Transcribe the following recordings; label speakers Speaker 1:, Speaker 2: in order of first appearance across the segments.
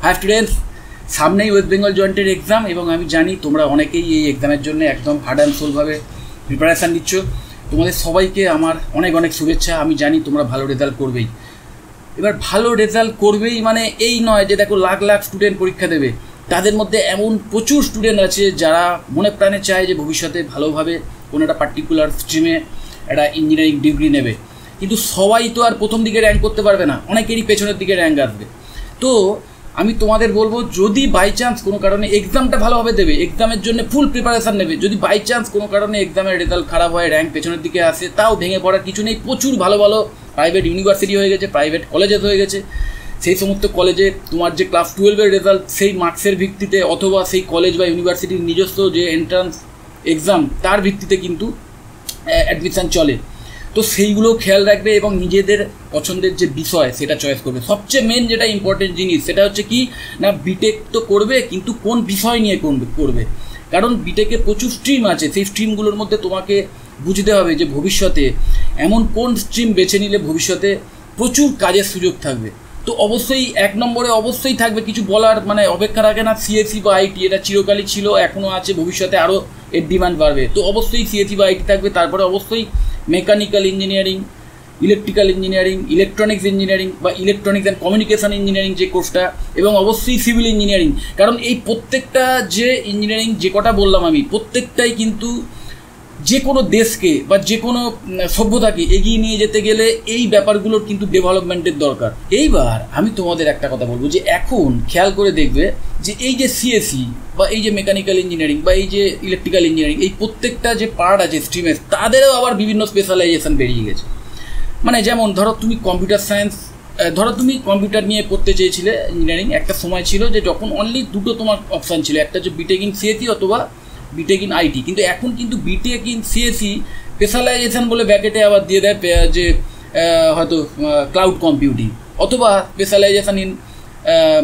Speaker 1: High students, সামনেই West Bengal জয়েন্টের exam এবং আমি জানি তোমরা অনেকেই এই এক্সামের জন্য একদম হার্ড অ্যান্ড সোলভাবে প্রিপারেশান নিচ্ছ। তোমাদের সবাইকে আমার অনেক অনেক শুভেচ্ছা। আমি জানি তোমরা ভালো রেজাল্ট করবেই। এবার ভালো রেজাল্ট করবেই মানে এই নয় যে দেখো লাখ লাখ স্টুডেন্ট পরীক্ষা দেবে, তাদের মধ্যে এমন প্রচুর স্টুডেন্ট আছে যারা মনে প্রাণে চায় যে ভবিষ্যতে ভালোভাবে কোনো একটা পার্টিকুলার স্ট্রিমে একটা ইঞ্জিনিয়ারিং ডিগ্রি নেবে, কিন্তু সবাই তো আর প্রথম দিকে র্যাঙ্ক করতে পারবে না, অনেকেরই পেছনের দিকে র্যাঙ্ক আসবে। তো আমি তোমাদের বলবো, যদি বাই চান্স কোনো কারণে এক্সামটা ভালোভাবে দেবে, এক্সামের জন্য ফুল প্রিপারেশান নেবে, যদি বাই চান্স কোনো কারণে এক্সামের রেজাল্ট খারাপ হয়, র্যাঙ্ক পেছনের দিকে আসে, তাও ভেঙে পড়ার কিছু নেই। প্রচুর ভালো ভালো প্রাইভেট ইউনিভার্সিটি হয়ে গেছে, প্রাইভেট কলেজেস হয়ে গেছে। সেই সমস্ত কলেজে তোমার যে ক্লাস 12-এর রেজাল্ট, সেই মার্কসের ভিত্তিতে অথবা সেই কলেজ বা ইউনিভার্সিটির নিজস্ব যে এন্ট্রান্স এক্সাম, তার ভিত্তিতে কিন্তু অ্যাডমিশান চলে। তো সেইগুলো খেয়াল রাখবে এবং নিজেদের পছন্দের যে বিষয় সেটা চয়েস করবে। সবচেয়ে মেন যেটা ইম্পর্টেন্ট জিনিস সেটা হচ্ছে কি না, বিটেক তো করবে, কিন্তু কোন বিষয় নিয়ে করবে। কারণ বিটেকে প্রচুর স্ট্রিম আছে, সেই স্ট্রিমগুলোর মধ্যে তোমাকে বুঝতে হবে যে ভবিষ্যতে এমন কোন স্ট্রিম বেছে নিলে ভবিষ্যতে প্রচুর কাজের সুযোগ থাকবে। তো অবশ্যই এক নম্বরে অবশ্যই থাকবে, কিছু বলার মানে অপেক্ষা রাখে না, সিএসসি বা আইটি। এটা চিরকালই ছিল, এখনও আছে, ভবিষ্যতে আরও এর ডিমান্ড বাড়বে। তো অবশ্যই সিএসসি বা আইটি থাকবে। তারপরে অবশ্যই mechanical engineering, electrical engineering, electronics engineering বা ইলেকট্রনিক্স অ্যান্ড কমিউনিকেশান ইঞ্জিনিয়ারিং যে কোর্সটা, এবং অবশ্যই সিভিল ইঞ্জিনিয়ারিং। কারণ এই প্রত্যেকটা যে ইঞ্জিনিয়ারিং যে কটা বললাম আমি, প্রত্যেকটাই কিন্তু যে কোনো দেশকে বা যে কোনো সভ্যতাকে এগিয়ে নিয়ে যেতে গেলে এই ব্যাপারগুলোর কিন্তু ডেভেলপমেন্টের দরকার। এইবার আমি তোমাদের একটা কথা বলবো যে এখন খেয়াল করে দেখবে যে এই যে সিএসসি বা এই যে মেকানিক্যাল ইঞ্জিনিয়ারিং বা এই যে ইলেকট্রিক্যাল ইঞ্জিনিয়ারিং, এই প্রত্যেকটা যে পার্ট আছে স্ট্রিমের, তাদেরও আবার বিভিন্ন স্পেশালাইজেশন বেরিয়ে গেছে। মানে যেমন ধরো তুমি কম্পিউটার সায়েন্স, ধরো তুমি কম্পিউটার নিয়ে পড়তে চেয়েছিলে ইঞ্জিনিয়ারিং, একটা সময় ছিল যে যখন অনলি দুটো তোমার অপশান ছিল, একটা হচ্ছে বিটেক ইন সিএসসি অথবা বিটেক ইন আইটি। কিন্তু এখন কিন্তু বিটেক ইন সিএসসি স্পেশালাইজেশন বলে ব্যাকেটে আবার দিয়ে দেয় যে হয়তো ক্লাউড কম্পিউটিং অথবা specialisation in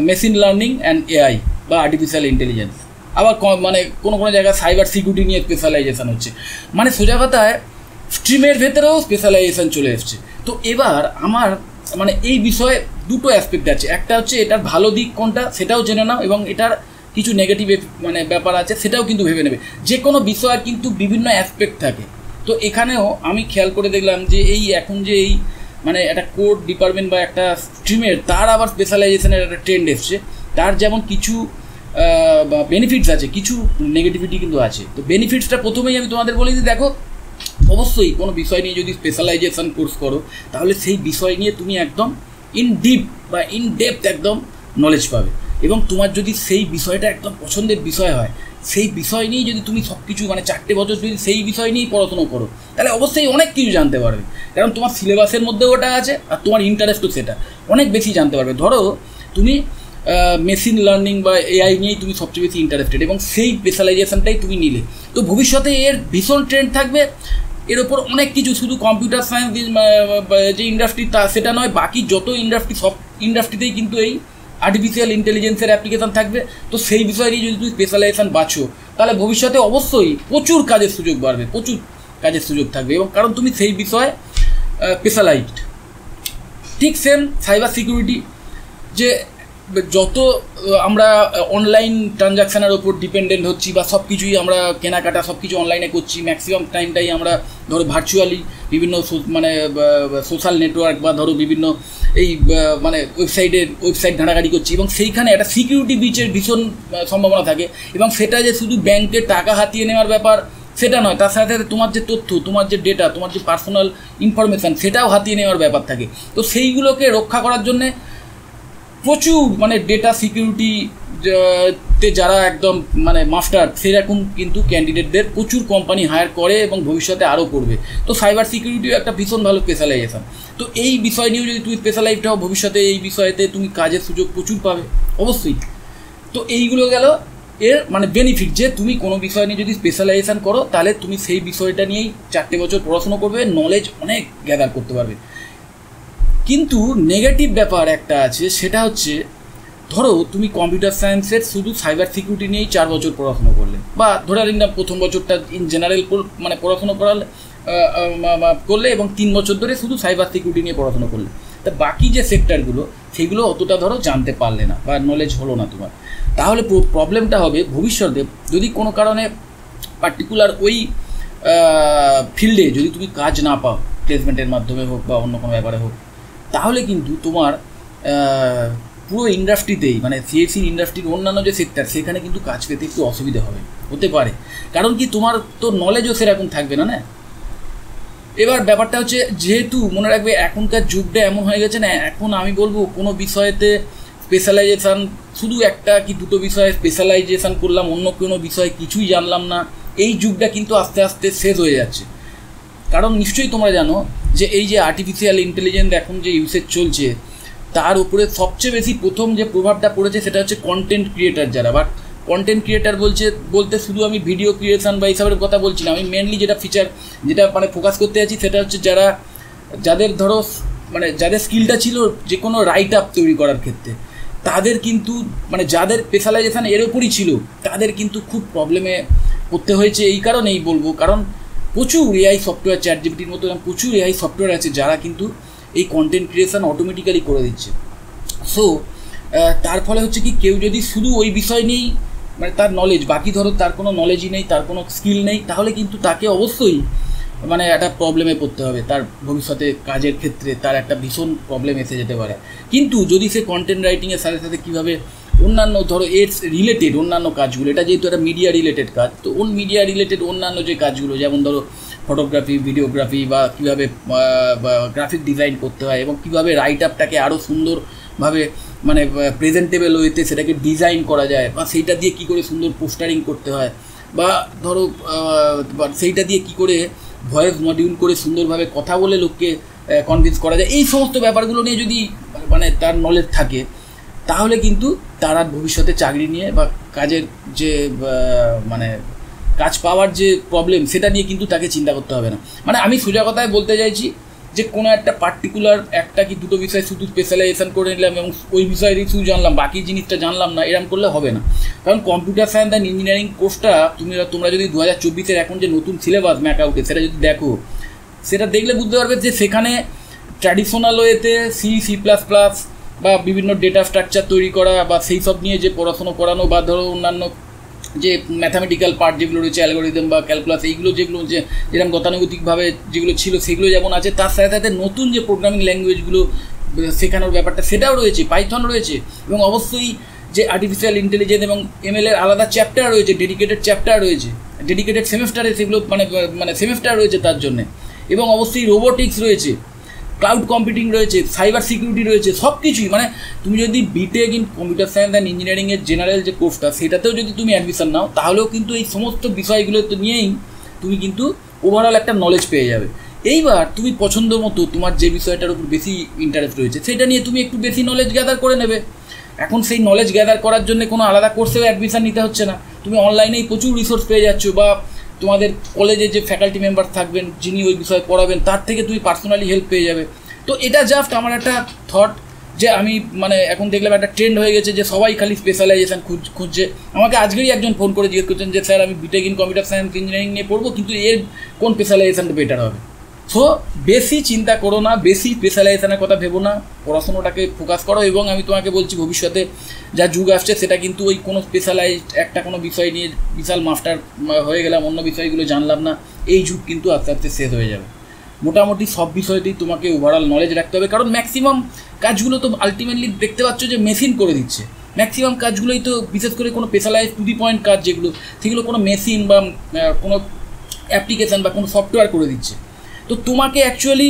Speaker 1: machine learning and AI বা আর্টিফিশিয়াল ইন্টেলিজেন্স। আবার মানে কোনো কোনো জায়গায় সাইবার সিকিউরিটি নিয়ে স্পেশালাইজেশন হচ্ছে। মানে সোজা কথায় স্ট্রিমের ভেতরেও স্পেশালাইজেশন চলে এসছে। তো এবার আমার মানে এই বিষয়ে দুটো অ্যাসপেক্ট আছে, একটা হচ্ছে এটার ভালো দিক কোনটা সেটাও জেনে নাও, এবং এটার কিছু নেগেটিভ মানে ব্যাপার আছে সেটাও কিন্তু ভেবে নেবে। যে কোনো বিষয়ের কিন্তু বিভিন্ন অ্যাসপেক্ট থাকে। তো এখানেও আমি খেয়াল করে দেখলাম যে এই এখন যে এই মানে একটা কোড ডিপার্টমেন্ট বা একটা স্ট্রিমের, তার আবার স্পেশালাইজেশনের একটা ট্রেন্ড এসছে। তার যেমন কিছু বেনিফিটস আছে, কিছু নেগেটিভিটি কিন্তু আছে। তো বেনিফিটসটা প্রথমেই আমি তোমাদের বলে দিই, দেখো অবশ্যই কোনো বিষয় নিয়ে যদি স্পেশালাইজেশন কোর্স করো, তাহলে সেই বিষয় নিয়ে তুমি একদম ইন ডিপ বা ইন ডেপথ একদম নলেজ পাবে। এবং তোমার যদি সেই বিষয়টা একদম পছন্দের বিষয় হয়, সেই বিষয় নিয়েই যদি তুমি সব কিছু মানে 4টে বছর যদি সেই বিষয় নিয়েই পড়াশোনা করো, তাহলে অবশ্যই অনেক কিছু জানতে পারবে। কারণ তোমার সিলেবাসের মধ্যেও ওটা আছে আর তোমার ইন্টারেস্টও সেটা অনেক বেশি জানতে পারবে। ধরো তুমি মেশিন লার্নিং বা এআই নিয়েই তুমি সবচেয়ে বেশি ইন্টারেস্টেড এবং সেই স্পেশালাইজেশনটাই তুমি নিলে, তো ভবিষ্যতে এর ভীষণ ট্রেন্ড থাকবে। এর ওপর অনেক কিছু, শুধু কম্পিউটার সায়েন্স যে ইন্ডাস্ট্রি তা সেটা নয়, বাকি যত ইন্ডাস্ট্রি সব ইন্ডাস্ট্রিতেই কিন্তু এই আর্টিফিশিয়াল ইন্টেলিজেন্সের অ্যাপ্লিকেশান থাকবে। তো সেই বিষয় নিয়ে যদি তুমি স্পেশালাইজেশান বাছো, তাহলে ভবিষ্যতে অবশ্যই প্রচুর কাজের সুযোগ বাড়বে, প্রচুর কাজের সুযোগ থাকবে, এবং কারণ তুমি সেই বিষয়ে স্পেশালাইজড। ঠিক সেম সাইবার সিকিউরিটি, যে যত আমরা অনলাইন ট্রানজাকশানের ওপর ডিপেন্ডেন্ট হচ্ছি বা সব কিছুই আমরা কেনাকাটা সব কিছু অনলাইনে করছি, ম্যাক্সিমাম টাইমটাই আমরা ধরো ভার্চুয়ালি বিভিন্ন মানে সোশ্যাল নেটওয়ার্ক বা ধরো বিভিন্ন এই মানে ওয়েবসাইট ঘাঁটাঘাঁটি করছি, এবং সেইখানে একটা সিকিউরিটি ব্রিচের ভীষণ সম্ভাবনা থাকে। এবং সেটা যে শুধু ব্যাংকে টাকা হাতিয়ে নেওয়ার ব্যাপার সেটা নয়, তার সাথে সাথে তোমার যে তথ্য, তোমার যে ডেটা, তোমার যে পার্সোনাল ইনফরমেশান, সেটাও হাতিয়ে নেওয়ার ব্যাপার থাকে। তো সেইগুলোকে রক্ষা করার জন্যে প্রচুর মানে ডেটা সিকিউরিটিতে যারা একদম মানে মাস্টার, সেরকম কিন্তু ক্যান্ডিডেটদের প্রচুর কোম্পানি হায়ার করে এবং ভবিষ্যতে আরও করবে। তো সাইবার সিকিউরিটিও একটা ভীষণ ভালো স্পেশালাইজেশন। তো এই বিষয় নিয়েও যদি তুমি স্পেশালাইজড হও, ভবিষ্যতে এই বিষয়েতে তুমি কাজের সুযোগ প্রচুর পাবে অবশ্যই। তো এইগুলো গেল এর মানে বেনিফিট, যে তুমি কোনো বিষয় নিয়ে যদি স্পেশালাইজেশন করো, তাহলে তুমি সেই বিষয়টা নিয়েই 4টে বছর পড়াশোনা করবে, নলেজ অনেক গ্যাদার করতে পারবে। কিন্তু নেগেটিভ ব্যাপার একটা আছে, সেটা হচ্ছে ধরো তুমি কম্পিউটার সায়েন্সের শুধু সাইবার সিকিউরিটি নিয়েই 4 বছর পড়াশোনা করলে, বা ধরে নিলাম প্রথম বছরটা ইন জেনারেল মানে পড়াশোনা করলে এবং 3 বছর ধরে শুধু সাইবার সিকিউরিটি নিয়ে পড়াশোনা করলে, তা বাকি যে সেক্টরগুলো সেগুলো অতটা ধরো জানতে পারলে না বা নলেজ হলো না তোমার, তাহলে প্রবলেমটা হবে ভবিষ্যতে যদি কোনো কারণে পার্টিকুলার ওই ফিল্ডে যদি তুমি কাজ না পাও, প্লেসমেন্টের মাধ্যমে হোক বা অন্য কোনো ব্যাপারে হোক, তাহলে কিন্তু তোমার পুরো ইন্ডাস্ট্রিতেই মানে সিএসসির ইন্ডাস্ট্রির অন্যান্য যে সেক্টর সেখানে কিন্তু কাজ পেতে একটু অসুবিধা হতে পারে। কারণ কি তোমার তো নলেজও সেরকম থাকবে না। এবার ব্যাপারটা হচ্ছে যেহেতু মনে রাখবে এখনকার যুগটা এমন হয়ে গেছে না, এখন আমি বলবো কোনো বিষয়েতে স্পেশালাইজেশান শুধু একটা কি দুটো বিষয়ে স্পেশালাইজেশান করলাম, অন্য কোনো বিষয়ে কিছুই জানলাম না, এই যুগটা কিন্তু আস্তে আস্তে শেষ হয়ে যাচ্ছে। কারণ নিশ্চয়ই তোমরা জানো যে এই যে আর্টিফিশিয়াল ইন্টেলিজেন্স এখন যে ইউসেজ চলছে তার উপরে সবচেয়ে বেশি প্রথম যে প্রভাবটা পড়েছে সেটা হচ্ছে কন্টেন্ট ক্রিয়েটার যারা। বাট কন্টেন্ট ক্রিয়েটার বলতে শুধু আমি ভিডিও ক্রিয়েশন বা এইসবের কথা বলছি না, আমি মেনলি যেটা মানে ফোকাস করতে যাচ্ছি সেটা হচ্ছে যাদের ধরো মানে যাদের স্কিলটা ছিল যে কোনো রাইট আপ তৈরি করার ক্ষেত্রে, তাদের কিন্তু মানে যাদের স্পেশালাইজেশান এর ওপরই ছিল তাদের কিন্তু খুব প্রবলেমে পড়তে হয়েছে। এই কারণেই বলবো, কারণ প্রচুর এআই সফটওয়্যার, চ্যাটজিপিটির মতো প্রচুর এআই সফটওয়্যার আছে যারা কিন্তু এই কন্টেন্ট ক্রিয়েশন অটোমেটিক্যালি করে দিচ্ছে। সো তার ফলে হচ্ছে কি কেউ যদি শুধু ওই বিষয় নিয়েই মানে তার নলেজ, বাকি ধরো তার কোনো নলেজই নেই, তার কোনো স্কিল নেই, তাহলে কিন্তু তাকে অবশ্যই মানে একটা প্রবলেমে পড়তে হবে, তার ভবিষ্যতে কাজের ক্ষেত্রে তার একটা ভীষণ প্রবলেম এসে যেতে পারে। কিন্তু যদি সে কন্টেন্ট রাইটিংয়ের সাথে সাথে কীভাবে অন্যান্য ধরো এর রিলেটেড অন্যান্য কাজগুলো, এটা যেহেতু একটা মিডিয়া রিলেটেড কাজ, তো মিডিয়া রিলেটেড অন্যান্য যে কাজগুলো যেমন ধরো ফটোগ্রাফি, ভিডিওগ্রাফি বা কীভাবে গ্রাফিক ডিজাইন করতে হয় এবং কীভাবে রাইট আপটাকে আরও সুন্দরভাবে মানে প্রেজেন্টেবল ওয়েতে সেটাকে ডিজাইন করা যায়, বা সেইটা দিয়ে কী করে সুন্দর পোস্টারিং করতে হয়, বা ধরো সেইটা দিয়ে কী করে ভয়েস মডিউল করে সুন্দরভাবে কথা বলে লোককে কনভিন্স করা যায়, এই সমস্ত ব্যাপারগুলো নিয়ে যদি মানে তার নলেজ থাকে তাহলে কিন্তু তার আর ভবিষ্যতে চাকরি নিয়ে বা কাজের যে মানে কাজ পাওয়ার যে প্রবলেম সেটা নিয়ে কিন্তু তাকে চিন্তা করতে হবে না। মানে আমি সোজা কথায় বলতে চাইছি যে কোনো একটা পার্টিকুলার একটা কি দুটো বিষয় শুধু স্পেশালাইজেশন করে নিলাম এবং ওই বিষয়েরই শুধু জানলাম, বাকি জিনিসটা জানলাম না, এরকম করলে হবে না। কারণ কম্পিউটার সায়েন্স অ্যান্ড ইঞ্জিনিয়ারিং কোর্সটা তোমরা যদি 2024-এর এখন যে নতুন সিলেবাস ম্যাক আউটে সেটা যদি দেখো, সেটা দেখলে বুঝতে পারবে যে সেখানে ট্র্যাডিশনাল ওয়েতে সি++ বা বিভিন্ন ডেটা স্ট্রাকচার তৈরি করা বা সেই সব নিয়ে যে পড়াশুনো করানো, বা ধরো অন্যান্য যে ম্যাথামেটিক্যাল পার্ট যেগুলো রয়েছে, অ্যালগোরিদম বা ক্যালকুলাস, এইগুলো যেগুলো যে যেরকম গতানুগতিকভাবে যেগুলো ছিল সেগুলো যেমন আছে, তার সাথে সাথে নতুন যে প্রোগ্রামিং ল্যাঙ্গুয়েজগুলো শেখানোর ব্যাপারটা সেটাও রয়েছে, পাইথন রয়েছে, এবং অবশ্যই যে আর্টিফিশিয়াল ইন্টেলিজেন্স এবং ML এর আলাদা চ্যাপ্টার রয়েছে, ডেডিকেটেড চ্যাপ্টার রয়েছে, ডেডিকেটেড সেমেস্টারে সেগুলো মানে সেমেস্টার রয়েছে তার জন্যে, এবং অবশ্যই রোবোটিক্স রয়েছে, ক্লাউড কম্পিউটিং রয়েছে, সাইবার সিকিউরিটি রয়েছে, সব কিছুই। মানে তুমি যদি BTech in computer science and ইঞ্জিনিয়ারিংয়ের জেনারেল যে কোর্সটা সেটাতেও যদি তুমি অ্যাডমিশন নাও, তাহলেও কিন্তু এই সমস্ত বিষয়গুলো তো নিয়েই তুমি কিন্তু ওভারঅল একটা নলেজ পেয়ে যাবে। এইবার তুমি পছন্দ মতো তোমার যে বিষয়টার উপর বেশি ইন্টারেস্ট রয়েছে সেটা নিয়ে তুমি একটু বেশি নলেজ গ্যাদার করে নেবে। এখন সেই নলেজ গ্যাদার করার জন্য কোনো আলাদা কোর্সেও অ্যাডমিশন নিতে হচ্ছে না, তুমি অনলাইনেই প্রচুর রিসোর্স পেয়ে যাচ্ছ, বা তোমাদের কলেজে যে ফ্যাকাল্টি মেম্বার থাকবেন যিনি ওই বিষয়ে পড়াবেন তার থেকে তুমি পার্সোনালি হেল্প পেয়ে যাবে। তো এটা জাস্ট আমার একটা থট, যে আমি মানে এখন দেখলাম একটা ট্রেন্ড হয়ে গেছে যে সবাই খালি স্পেশালাইজেশান খুঁজছে। আমাকে আজকেরই একজন ফোন করে জিজ্ঞেস করছেন যে স্যার আমি BTech in computer science engineering নিয়ে পড়বো, কিন্তু এর কোন স্পেশালাইজেশানটা বেটার হবে। সো বেশি চিন্তা করো না, বেশি স্পেশালাইজেশানের কথা ভেবো না, পড়াশোনাটাকে ফোকাস করো। এবং আমি তোমাকে বলছি ভবিষ্যতে যা যুগ আসছে সেটা কিন্তু ওই কোনো স্পেশালাইজড একটা কোনো বিষয় নিয়ে বিশাল মাস্টার হয়ে গেলাম, অন্য বিষয়গুলো জানলাম না, এই যুগ কিন্তু আস্তে আস্তে শেষ হয়ে যাবে। মোটামুটি সব বিষয়তেই তোমাকে ওভারঅল নলেজ রাখতে হবে, কারণ ম্যাক্সিমাম কাজগুলো তো আলটিমেটলি দেখতে পাচ্ছ যে মেশিন করে দিচ্ছে। ম্যাক্সিমাম কাজগুলোই তো বিশেষ করে কোনো স্পেশালাইজ টু দি পয়েন্ট কাজ যেগুলো, সেগুলো কোনো মেশিন বা কোনো অ্যাপ্লিকেশান বা কোনো সফটওয়্যার করে দিচ্ছে। তো তোমাকে অ্যাকচুয়ালি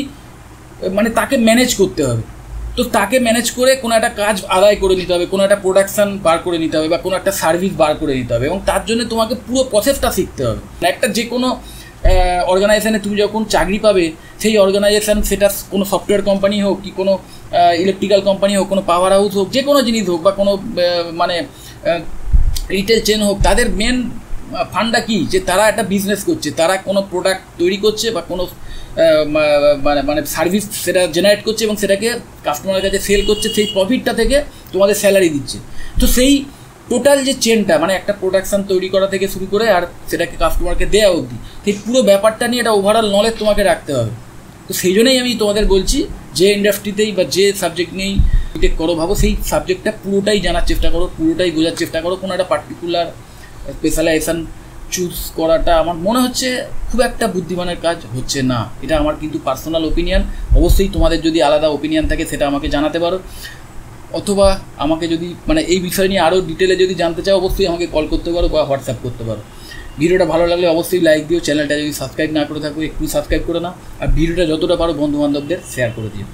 Speaker 1: মানে তাকে ম্যানেজ করতে হবে। তো তাকে ম্যানেজ করে কোনো একটা কাজ আদায় করে নিতে হবে, কোনো একটা প্রোডাকশান বার করে নিতে হবে, বা কোনো একটা সার্ভিস বার করে নিতে হবে, এবং তার জন্য তোমাকে পুরো প্রসেসটা শিখতে হবে। একটা যে কোনো অর্গানাইজেশানে তুমি যখন চাকরি পাবে, সেই অর্গানাইজেশান সেটা কোনো সফটওয়্যার কোম্পানি হোক কি কোনো ইলেকট্রিক্যাল কোম্পানি হোক, কোনো পাওয়ার হাউস হোক, যে কোনো জিনিস হোক, বা কোনো মানে রিটেল চেন হোক, তাদের মেন ফান্ডা কি, যে তারা একটা বিজনেস করছে, তারা কোনো প্রোডাক্ট তৈরি করছে বা কোনো মানে সার্ভিস সেটা জেনারেট করছে এবং সেটাকে কাস্টমারের কাছে সেল করছে, সেই প্রফিটটা থেকে তোমাদের স্যালারি দিচ্ছে। তো সেই টোটাল যে চেনটা, মানে একটা প্রোডাকশান তৈরি করা থেকে শুরু করে আর সেটাকে কাস্টমারকে দেওয়া অবধি, সেই পুরো ব্যাপারটা নিয়ে একটা ওভারঅল নলেজ তোমাকে রাখতে হবে। তো সেই জন্যই আমি তোমাদের বলছি যে ইন্ডাস্ট্রিতেই বা যে সাবজেক্ট নিয়েই টেক করো ভাবো, সেই সাবজেক্টটা পুরোটাই জানার চেষ্টা করো, পুরোটাই বোঝার চেষ্টা করো। কোনো একটা পার্টিকুলার স্পেশালাইজেশন চুজ করাটা আমার মনে হচ্ছে খুব একটা বুদ্ধিমানের কাজ হচ্ছে না। এটা আমার কিন্তু পার্সোনাল ওপিনিয়ন। অবশ্যই তোমাদের যদি আলাদা ওপিনিয়ন থাকে সেটা আমাকে জানাতে পারো, অথবা আমাকে যদি মানে এই বিষয় নিয়ে আরও ডিটেলে যদি জানতে চাও অবশ্যই আমাকে কল করতে পারো বা হোয়াটসঅ্যাপ করতে পারো। ভিডিওটা ভালো লাগলে অবশ্যই লাইক দিও, চ্যানেলটা যদি সাবস্ক্রাইব না করে থাকো একটু সাবস্ক্রাইব করে নাও, আর ভিডিওটা যতটা পারো বন্ধুবান্ধবদের শেয়ার করে দিও।